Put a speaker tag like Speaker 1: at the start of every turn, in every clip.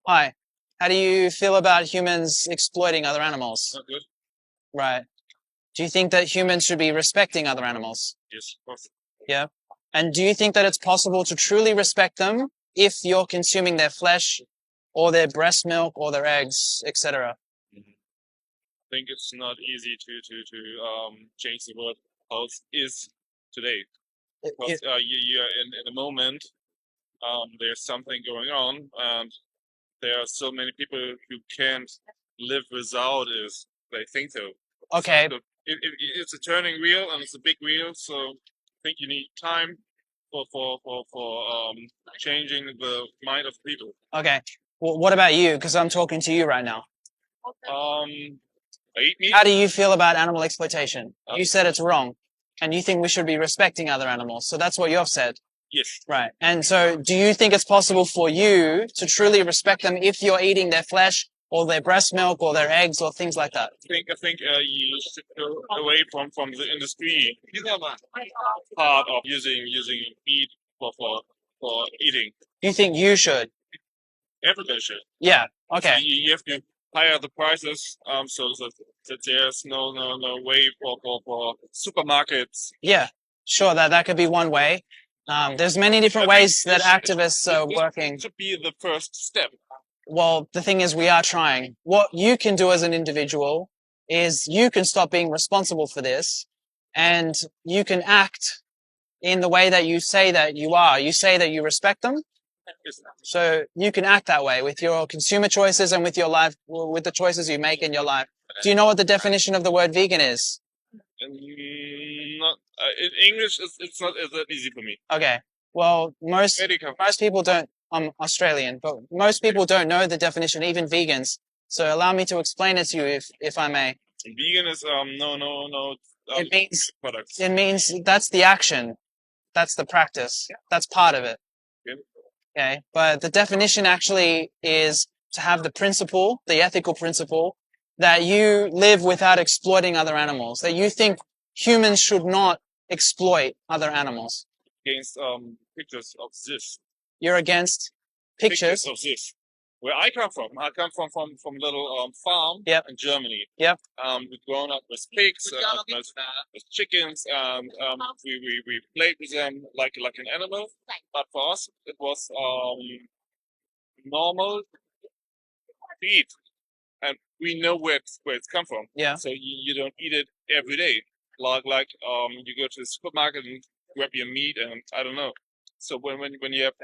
Speaker 1: Hi. How do you feel about humans exploiting other animals?
Speaker 2: Not good.
Speaker 1: Right. Do you think that humans should be respecting other animals?
Speaker 2: Yes, of course.
Speaker 1: Yeah. And do you think that it's possible to truly respect them if you're consuming their flesh or their breast milk or their eggs, etc.?
Speaker 2: Mhm. I think it's not easy to change the world how it is today. Because you're in the moment, there's something going on, and there are so many people who can't live without it. They think so.
Speaker 1: Okay.
Speaker 2: So it's a turning wheel, and it's a big wheel. So I think you need time for changing the mind of people.
Speaker 1: Okay. Well, what about you? Because I'm talking to you right now.
Speaker 2: I eat meat.
Speaker 1: How do you feel about animal exploitation? You said it's wrong, and you think we should be respecting other animals. So that's what you've said.
Speaker 2: Yes.
Speaker 1: Right. And so do you think it's possible for you to truly respect them if you're eating their flesh or their breast milk or their eggs or things like that?
Speaker 2: I think you should go away from the industry part of using meat for eating.
Speaker 1: You think you should?
Speaker 2: Everybody should.
Speaker 1: Yeah. Okay.
Speaker 2: You have to higher the prices, so that there's no way for supermarkets.
Speaker 1: Yeah. Sure. That could be one way. There's many different ways that activists are working.
Speaker 2: Should be the first step.
Speaker 1: Well, the thing is, we are trying. What you can do as an individual is you can stop being responsible for this, and you can act in the way that you say that you are. You say that you respect them, so you can act that way with your consumer choices and with your life, with the choices you make in your life. Do you know what the definition of the word vegan is?
Speaker 2: Not in English. It's not that easy for me.
Speaker 1: Okay. Well, most people don't. I'm Australian, but most people don't know the definition, even vegans. So allow me to explain it to you, if I may.
Speaker 2: Vegan is no.
Speaker 1: It means that's the action, that's the practice, that's part of it. Okay, but the definition actually is to have the principle, the ethical principle, that you live without exploiting other animals. That you think humans should not exploit other animals.
Speaker 2: Against pictures of this.
Speaker 1: You're against pictures
Speaker 2: of this. Where I come from a little farm in Germany.
Speaker 1: Yep.
Speaker 2: We've grown up with pigs, with chickens, and we played with them like an animal. But for us, it was normal to eat, and we know where it's come from.
Speaker 1: Yeah.
Speaker 2: So you don't eat it every day. Like you go to the supermarket and grab your meat, and I don't know. So when you have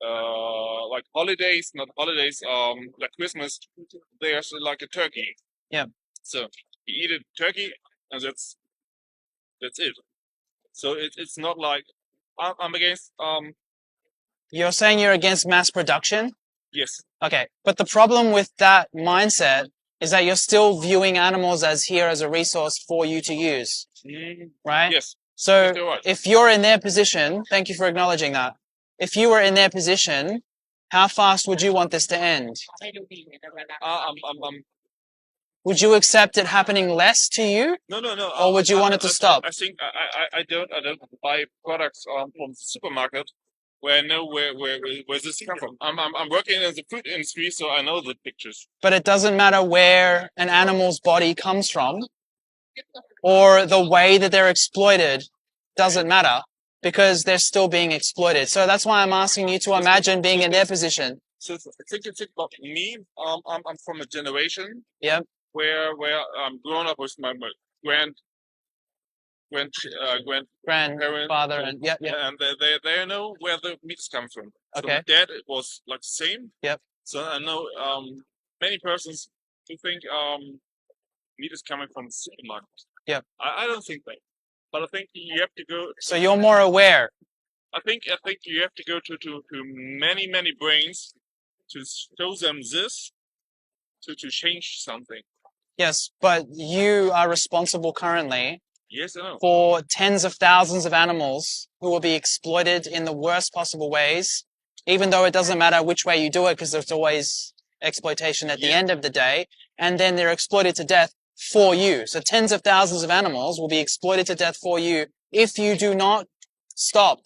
Speaker 2: like holidays, not holidays, like Christmas, there's like a turkey.
Speaker 1: Yeah.
Speaker 2: So you eat a turkey, and that's it. So it's not like I'm against.
Speaker 1: You're saying you're against mass production?
Speaker 2: Yes.
Speaker 1: Okay, but the problem with that mindset is that you're still viewing animals as here as a resource for you to use, right?
Speaker 2: Yes.
Speaker 1: So
Speaker 2: Right.
Speaker 1: if you're in their position, thank you for acknowledging that. If you were in their position, how fast would you want this to end? Would you accept it happening less to you?
Speaker 2: No.
Speaker 1: Or would you want it to stop?
Speaker 2: I think I don't buy products from the supermarket where I know where this come from. I'm working in the food industry, so I know the pictures.
Speaker 1: But it doesn't matter where an animal's body comes from, or the way that they're exploited doesn't matter, because they're still being exploited. So that's why I'm asking you to imagine being in their position.
Speaker 2: So think about me. I'm from a generation.
Speaker 1: Yep.
Speaker 2: Where I'm grown up with my
Speaker 1: grandfather and yeah,
Speaker 2: and they know where the meats come from. So
Speaker 1: okay.
Speaker 2: my dad, it was like the same.
Speaker 1: Yep.
Speaker 2: So I know many persons who think meat is coming from the supermarket.
Speaker 1: Yep.
Speaker 2: I don't think that, but I think you have to go.
Speaker 1: So you're more aware.
Speaker 2: I think you have to go to many brains to show them this to change something.
Speaker 1: Yes, but you are responsible currently.
Speaker 2: Yes, I know.
Speaker 1: For tens of thousands of animals who will be exploited in the worst possible ways, even though it doesn't matter which way you do it, because there's always exploitation at the end of the day, and then they're exploited to death for you. So tens of thousands of animals will be exploited to death for you if you do not stop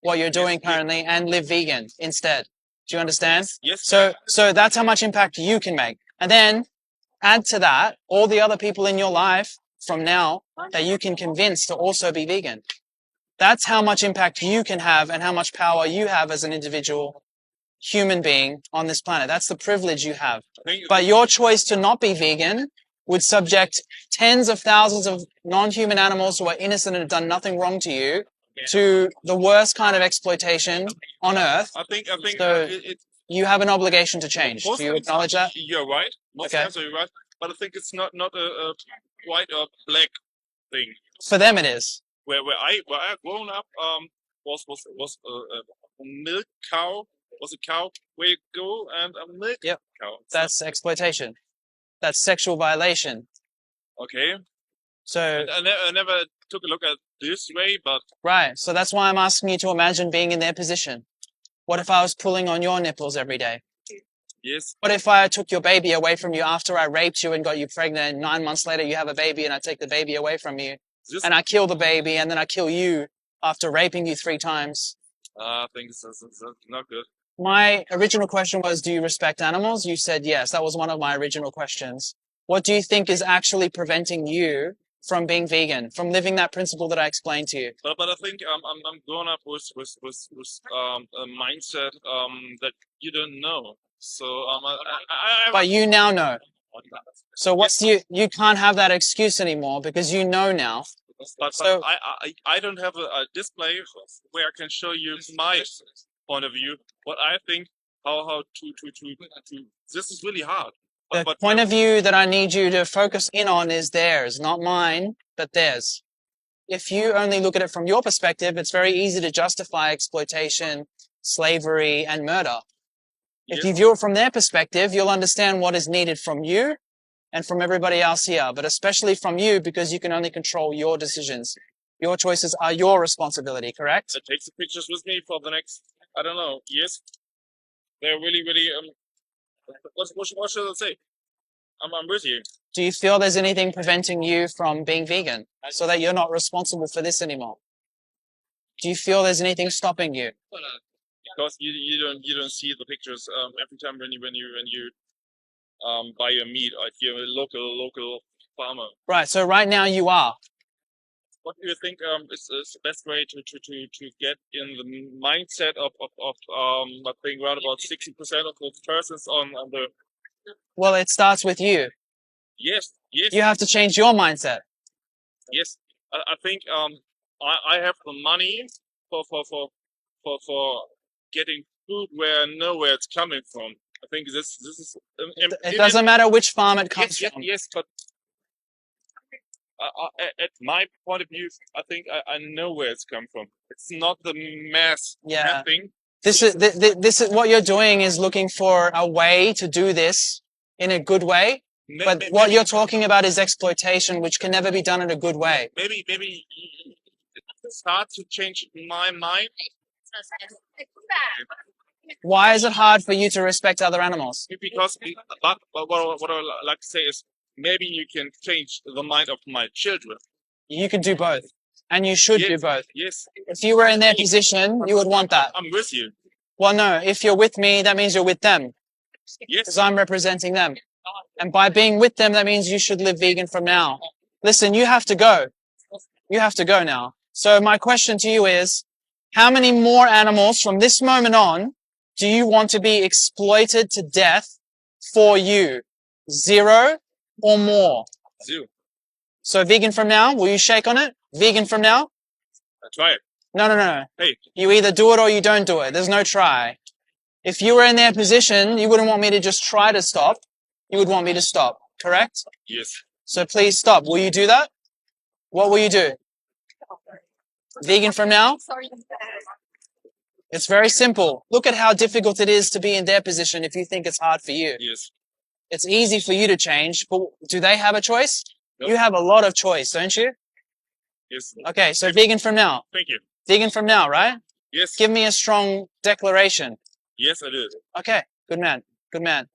Speaker 1: what you're doing currently and live vegan instead. Do you understand?
Speaker 2: Yes.
Speaker 1: So that's how much impact you can make. And then add to that all the other people in your life from now that you can convince to also be vegan. That's how much impact you can have and how much power you have as an individual human being on this planet. That's the privilege you have. But your choice to not be vegan would subject tens of thousands of non-human animals who are innocent and have done nothing wrong to you to the worst kind of exploitation on Earth.
Speaker 2: I think
Speaker 1: So you have an obligation to change. Do you acknowledge that?
Speaker 2: You're right. Most times you're right. But I think it's not a white or black thing.
Speaker 1: For them, it is.
Speaker 2: Where I grown up was a milk cow. Was a cow where you go and a milk cow.
Speaker 1: That's exploitation. That's sexual violation.
Speaker 2: Okay.
Speaker 1: So
Speaker 2: I never took a look at this way, but
Speaker 1: right. So that's why I'm asking you to imagine being in their position. What if I was pulling on your nipples every day?
Speaker 2: Yes.
Speaker 1: What if I took your baby away from you after I raped you and got you pregnant, and 9 months later you have a baby and I take the baby away from you, and I kill the baby and then I kill you after raping you 3 times?
Speaker 2: I think it's not good.
Speaker 1: My original question was, do you respect animals? You said yes. That was one of my original questions. What do you think is actually preventing you from being vegan, from living that principle that I explained to you?
Speaker 2: But I think I'm grown up with a mindset that you don't know. So
Speaker 1: but you now know. So what's you can't have that excuse anymore because you know now.
Speaker 2: But
Speaker 1: so
Speaker 2: I don't have a display where I can show you my point of view. What I think, how to this is really hard.
Speaker 1: The point of view that I need you to focus in on is theirs, not mine, but theirs. If you only look at it from your perspective, it's very easy to justify exploitation, slavery, and murder. If you view it from their perspective, you'll understand what is needed from you and from everybody else here, but especially from you because you can only control your decisions. Your choices are your responsibility, correct?
Speaker 2: I take the pictures with me for the next, I don't know, years. They're really, what should I say? I'm with you.
Speaker 1: Do you feel there's anything preventing you from being vegan so that you're not responsible for this anymore? Do you feel there's anything stopping you?
Speaker 2: Because you don't see the pictures every time when you buy your meat at your local farmer.
Speaker 1: Right. So right now you are.
Speaker 2: What do you think is the best way to get in the mindset of I think around about 60% of the persons on the.
Speaker 1: Well, it starts with you.
Speaker 2: Yes.
Speaker 1: You have to change your mindset.
Speaker 2: Yes, I think I have the money for getting food where I know where it's coming from. I think this is.
Speaker 1: It doesn't matter which farm it comes from.
Speaker 2: Yes, but at my point of view, I think I know where it's come from. It's not the mass thing.
Speaker 1: This is what you're doing is looking for a way to do this in a good way. But what you're talking about is exploitation, which can never be done in a good way.
Speaker 2: Maybe it's hard to change my mind.
Speaker 1: Why is it hard for you to respect other animals?
Speaker 2: Because but what I like to say is maybe you can change the mind of my children.
Speaker 1: You can do both. And you should do both.
Speaker 2: Yes.
Speaker 1: If you were in their position, you would want that.
Speaker 2: I'm with you.
Speaker 1: Well, no. If you're with me, that means you're with them.
Speaker 2: Yes.
Speaker 1: Because I'm representing them. And by being with them, that means you should live vegan from now. Listen, you have to go. You have to go now. So my question to you is, how many more animals from this moment on do you want to be exploited to death for you? 0 or more?
Speaker 2: 0.
Speaker 1: So vegan from now, will you shake on it? Vegan from now?
Speaker 2: I try it.
Speaker 1: No.
Speaker 2: Hey.
Speaker 1: You either do it or you don't do it. There's no try. If you were in their position, you wouldn't want me to just try to stop. You would want me to stop, correct?
Speaker 2: Yes.
Speaker 1: So please stop. Will you do that? What will you do? Vegan from now? It's very simple. Look at how difficult it is to be in their position if you think it's hard for you.
Speaker 2: Yes.
Speaker 1: It's easy for you to change, but do they have a choice?
Speaker 2: Nope.
Speaker 1: You have a lot of choice, don't you?
Speaker 2: Yes.
Speaker 1: Okay, so vegan from now.
Speaker 2: Thank you.
Speaker 1: Vegan from now, right?
Speaker 2: Yes.
Speaker 1: Give me a strong declaration.
Speaker 2: Yes, I do.
Speaker 1: Okay, good man. Good man.